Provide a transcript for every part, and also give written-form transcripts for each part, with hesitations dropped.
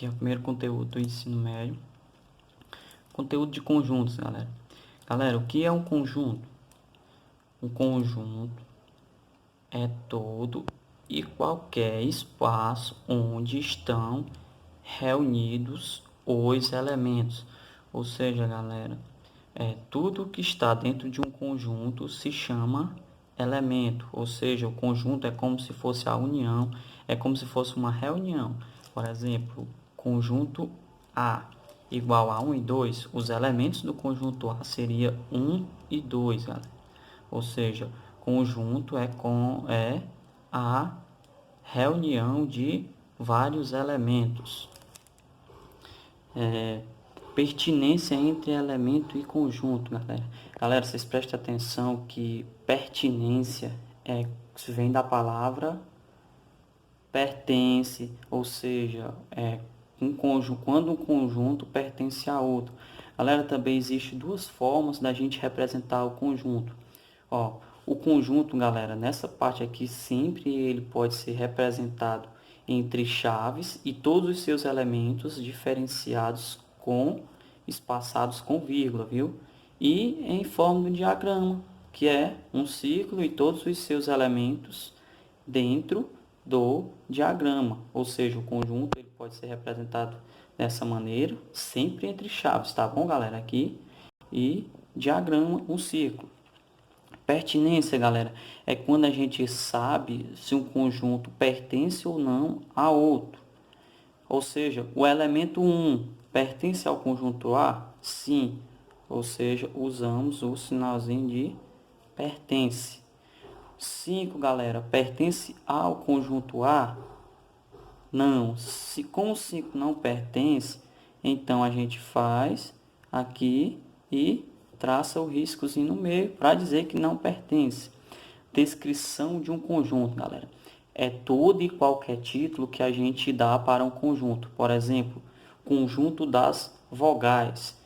Aqui é o primeiro conteúdo do ensino médio. Conteúdo de conjuntos, galera. Galera, o que é um conjunto? Um conjunto é todo e qualquer espaço onde estão reunidos os elementos. Ou seja, galera, tudo que está dentro de um conjunto se chama elemento. Ou seja, o conjunto é como se fosse a união, é como se fosse uma reunião. Por exemplo, conjunto A igual a 1 e 2, os elementos do conjunto A seria 1 e 2, galera. Ou seja, conjunto é a reunião de vários elementos. Pertinência entre elemento e conjunto, galera. Galera, vocês prestem atenção que pertinência vem da palavra pertence, ou seja, quando um conjunto pertence a outro. Galera, também existe duas formas da gente representar o conjunto. Ó, o conjunto, galera, nessa parte aqui sempre ele pode ser representado entre chaves e todos os seus elementos diferenciados espaçados com vírgula, viu? E em forma de diagrama, que é um círculo e todos os seus elementos dentro do diagrama, ou seja, o conjunto ele pode ser representado dessa maneira, sempre entre chaves, tá bom, galera? Aqui e diagrama, um círculo. Pertinência, galera, é quando a gente sabe se um conjunto pertence ou não a outro. Ou seja, o elemento 1 pertence ao conjunto A? Sim. Ou seja, usamos o sinalzinho de pertence. 5, galera, pertence ao conjunto A? Não. Como 5 não pertence, então a gente faz aqui e traça o riscozinho no meio para dizer que não pertence. Descrição de um conjunto, galera. É todo e qualquer título que a gente dá para um conjunto. Por exemplo, conjunto das vogais.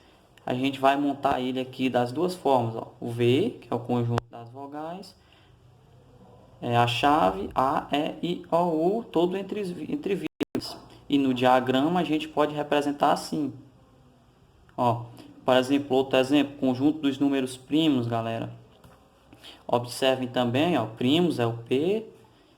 A gente vai montar ele aqui das duas formas. Ó. O V, que é o conjunto das vogais, é a chave A, E, I, O, U, todo entre vírgulas. E no diagrama a gente pode representar assim. Ó, por exemplo, outro exemplo, conjunto dos números primos, galera. Observem também, ó, primos é o P,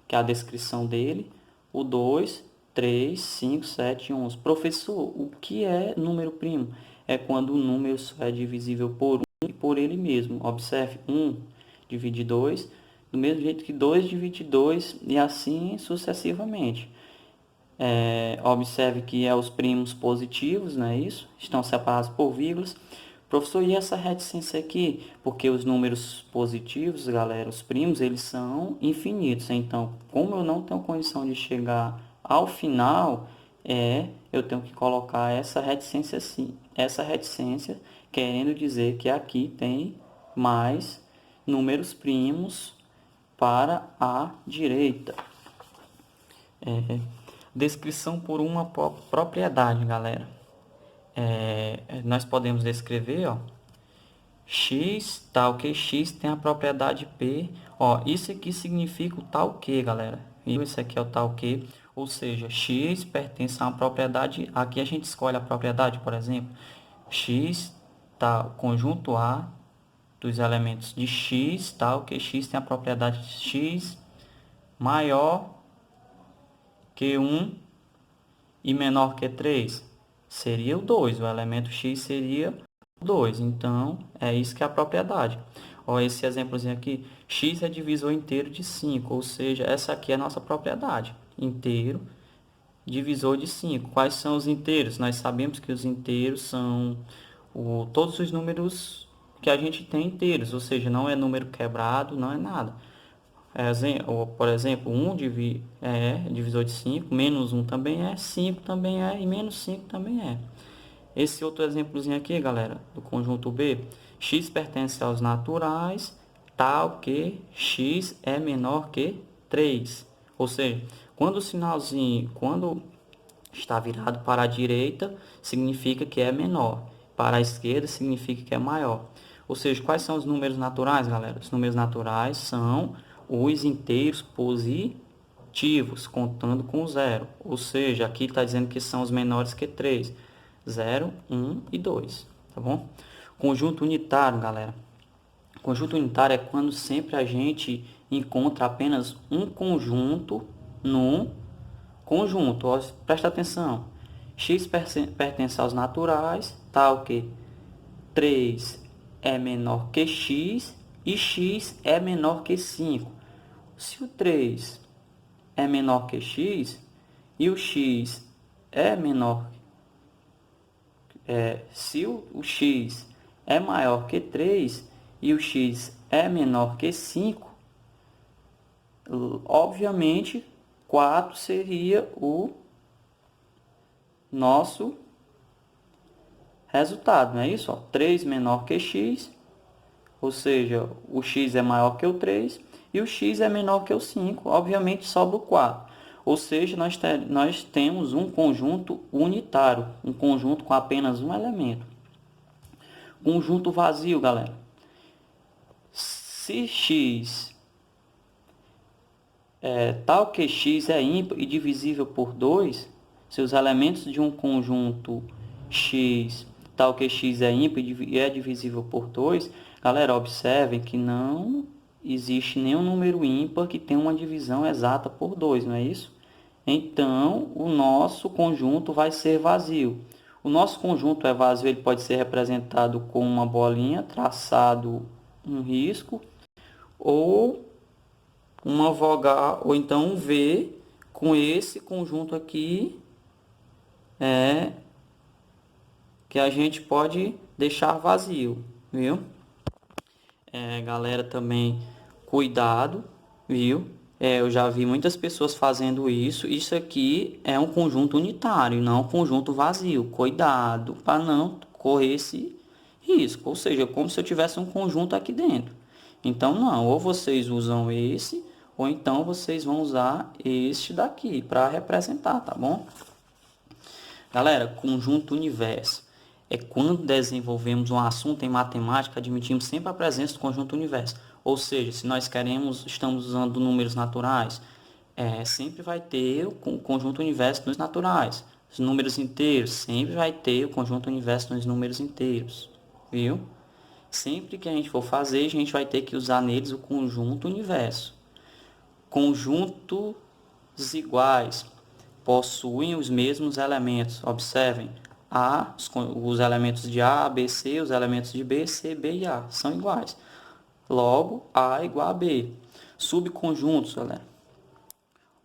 que é a descrição dele, o 2, 3, 5, 7 e 11. Professor, o que é número primo? É quando o número só é divisível por 1 e por ele mesmo. Observe, 1 divide 2, do mesmo jeito que 2 divide 2 e assim sucessivamente. Observe que é os primos positivos, não é isso? Estão separados por vírgulas. Professor, e essa reticência aqui? Porque os números positivos, galera, os primos, eles são infinitos. Então, como eu não tenho condição de chegar ao final, eu tenho que colocar essa reticência assim. Essa reticência querendo dizer que aqui tem mais números primos para a direita. Descrição por uma propriedade, galera. Nós podemos descrever, ó, x tal que x tem a propriedade P. Ó, isso aqui significa o tal que, galera. Isso aqui é o tal que, ou seja, x pertence a uma propriedade. Aqui a gente escolhe a propriedade, por exemplo, x tal conjunto A dos elementos de x tal que x tem a propriedade x maior que 1 e menor que 3. Seria o 2, o elemento x seria o 2, então é isso que é a propriedade. Olha esse exemplozinho aqui, x é divisor inteiro de 5, ou seja, essa aqui é a nossa propriedade, inteiro divisor de 5. Quais são os inteiros? Nós sabemos que os inteiros são todos os números que a gente tem inteiros, ou seja, não é número quebrado, não é nada. Por exemplo, 1 é divisor de 5, menos 1 também é, 5 também é e menos 5 também é. Esse outro exemplozinho aqui, galera, do conjunto B, x pertence aos naturais, tal que x é menor que 3. Ou seja, quando o sinalzinho, quando está virado para a direita, significa que é menor. Para a esquerda, significa que é maior. Ou seja, quais são os números naturais, galera? Os números naturais são os inteiros positivos. positivos, contando com 0. Ou seja, aqui está dizendo que são os menores que 3. 0, 1 e 2, tá bom? Conjunto unitário, galera. Conjunto unitário é quando sempre a gente encontra apenas um conjunto num conjunto. Ó, presta atenção. X pertence aos naturais, tal que 3 é menor que x e x é menor que 5. Se o 3 é menor que x e o x é menor, se o x é maior que 3 e o x é menor que 5, obviamente 4 seria o nosso resultado, não é isso? Ó, 3 menor que x, ou seja, o x é maior que o 3 e o x é menor que o 5, obviamente sobra o 4. Ou seja, nós temos um conjunto unitário, um conjunto com apenas um elemento. Conjunto vazio, galera. Se x tal que x é ímpar e divisível por 2, se os elementos de um conjunto x tal que x é ímpar e é divisível por 2, galera, observem que não existe nenhum número ímpar que tenha uma divisão exata por 2, não é isso? Então, o nosso conjunto vai ser vazio. O nosso conjunto é vazio, ele pode ser representado com uma bolinha, traçado um risco, ou uma vogal, ou então um V com esse conjunto aqui, que a gente pode deixar vazio, viu? Galera, também cuidado, viu? Eu já vi muitas pessoas fazendo isso. Isso aqui é um conjunto unitário, não um conjunto vazio. Cuidado para não correr esse risco. Ou seja, como se eu tivesse um conjunto aqui dentro. Então, não. Ou vocês usam esse, ou então vocês vão usar este daqui para representar, tá bom? Galera, conjunto universo. É quando desenvolvemos um assunto em matemática, admitimos sempre a presença do conjunto universo. Ou seja, se nós estamos usando números naturais, sempre vai ter o conjunto universo nos naturais. Os números inteiros, sempre vai ter o conjunto universo nos números inteiros. Viu? Sempre que a gente for fazer, a gente vai ter que usar neles o conjunto universo. Conjuntos iguais possuem os mesmos elementos. Observem, os elementos de A, B, C, os elementos de B, C, B e A são iguais. Logo, A é igual a B. Subconjuntos, galera.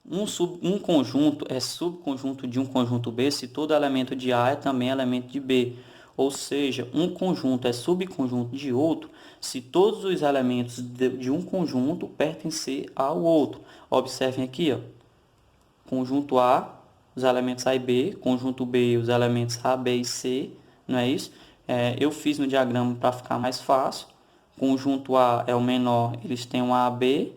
Um conjunto é subconjunto de um conjunto B se todo elemento de A é também elemento de B. Ou seja, um conjunto é subconjunto de outro se todos os elementos de um conjunto pertencer ao outro. Observem aqui, ó. Conjunto A, os elementos A e B. Conjunto B, os elementos A, B e C. Não é isso? Eu fiz no diagrama para ficar mais fácil. Conjunto A é o menor, eles têm um A, B.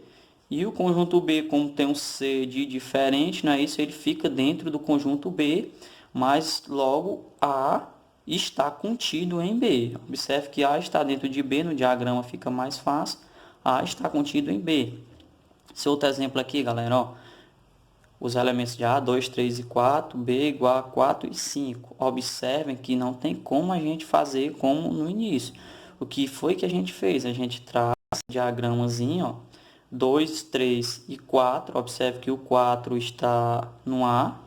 E o conjunto B, como tem um C de diferente, não é isso? Ele fica dentro do conjunto B, mas logo A está contido em B. Observe que A está dentro de B, no diagrama fica mais fácil. A está contido em B. Esse outro exemplo aqui, galera, ó. Os elementos de A, 2, 3 e 4, B igual a 4 e 5. Observem que não tem como a gente fazer como no início. O que foi que a gente fez? A gente traz um diagramazinho, ó, 2, 3 e 4. Observe que o 4 está no A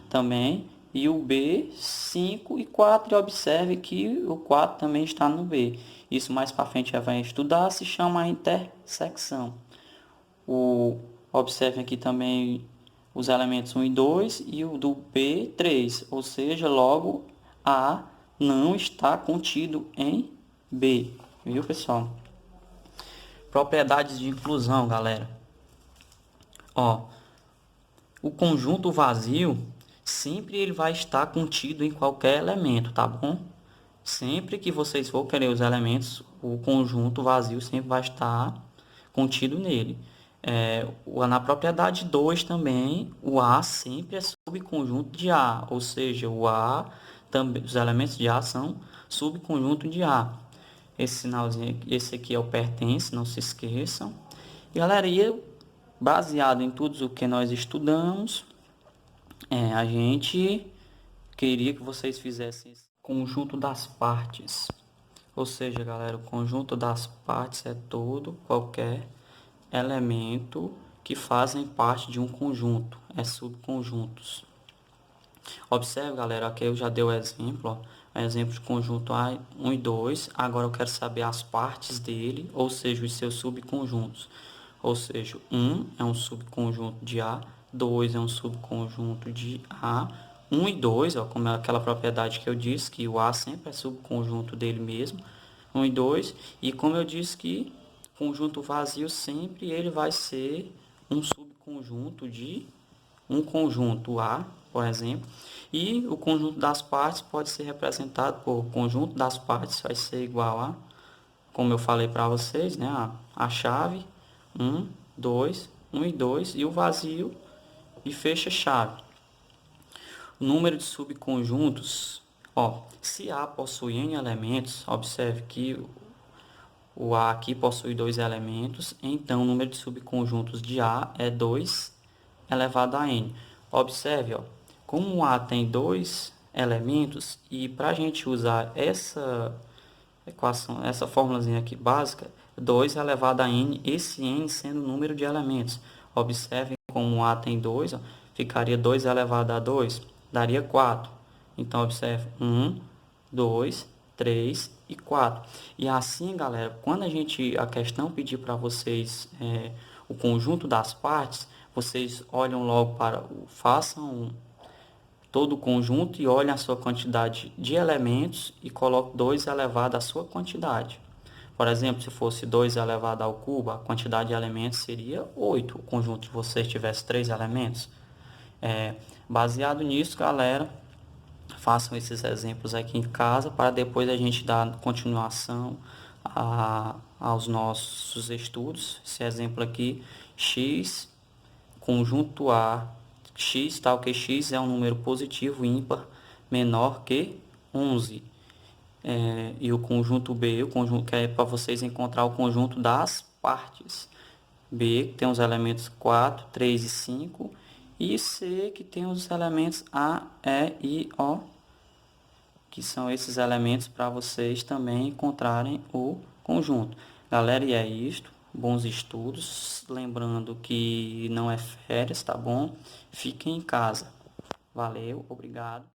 também. E o B, 5 e 4. E observe que o 4 também está no B. Isso mais para frente já vai estudar, se chama intersecção. Observe aqui também os elementos 1 e 2 e o do B, 3. Ou seja, logo A não está contido em B. Viu, pessoal? Propriedades de inclusão, galera. Ó, o conjunto vazio sempre ele vai estar contido em qualquer elemento, tá bom? Sempre que vocês for querer os elementos, o conjunto vazio sempre vai estar contido nele. Na propriedade 2 também, o A sempre é subconjunto de A, ou seja, o A, também, os elementos de A são subconjunto de A. Esse sinalzinho, esse aqui é o pertence, não se esqueçam. E, galera, baseado em tudo o que nós estudamos, a gente queria que vocês fizessem esse conjunto das partes. Ou seja, galera, o conjunto das partes é todo, qualquer elemento que fazem parte de um conjunto, é subconjuntos. Observe, galera, aqui eu já dei o exemplo, ó, exemplo de conjunto A1 e 2. Agora eu quero saber as partes dele, ou seja, os seus subconjuntos. Ou seja, 1 é um subconjunto de A, 2 é um subconjunto de A, 1 e 2, ó, como é aquela propriedade que eu disse, que o A sempre é subconjunto dele mesmo, 1 e 2, e como eu disse que conjunto vazio sempre ele vai ser um subconjunto de um conjunto A, por exemplo, e o conjunto das partes pode ser representado por conjunto das partes vai ser igual a, como eu falei para vocês, né, a chave 1, 2, 1 e 2 e o vazio e fecha chave. O número de subconjuntos, ó, se A possui n elementos, observe que o A aqui possui 2 elementos, então o número de subconjuntos de A é 2 elevado a n. Observe, ó, como o A tem 2 elementos, e para a gente usar essa equação, essa formulazinha aqui básica, 2 elevado a n, esse n sendo o número de elementos. Observe como o A tem 2, ó, ficaria 2 elevado a 2, daria 4. Então, observe 1, 2, 3 e 4. E assim, galera, quando a questão pedir para vocês o conjunto das partes, vocês olham logo façam todo o conjunto e olhem a sua quantidade de elementos e coloquem 2 elevado à sua quantidade. Por exemplo, se fosse 2 elevado ao cubo, a quantidade de elementos seria 8. O conjunto de vocês tivesse 3 elementos. Baseado nisso, galera, façam esses exemplos aqui em casa para depois a gente dar continuação aos nossos estudos. Esse exemplo aqui, x, conjunto A, x tal que x é um número positivo ímpar menor que 11. E o conjunto B, o conjunto que é para vocês encontrar o conjunto das partes. B, que tem os elementos 4, 3 e 5. E C, que tem os elementos A, E e O, que são esses elementos para vocês também encontrarem o conjunto. Galera, e é isto. Bons estudos. Lembrando que não é férias, tá bom? Fiquem em casa. Valeu, obrigado.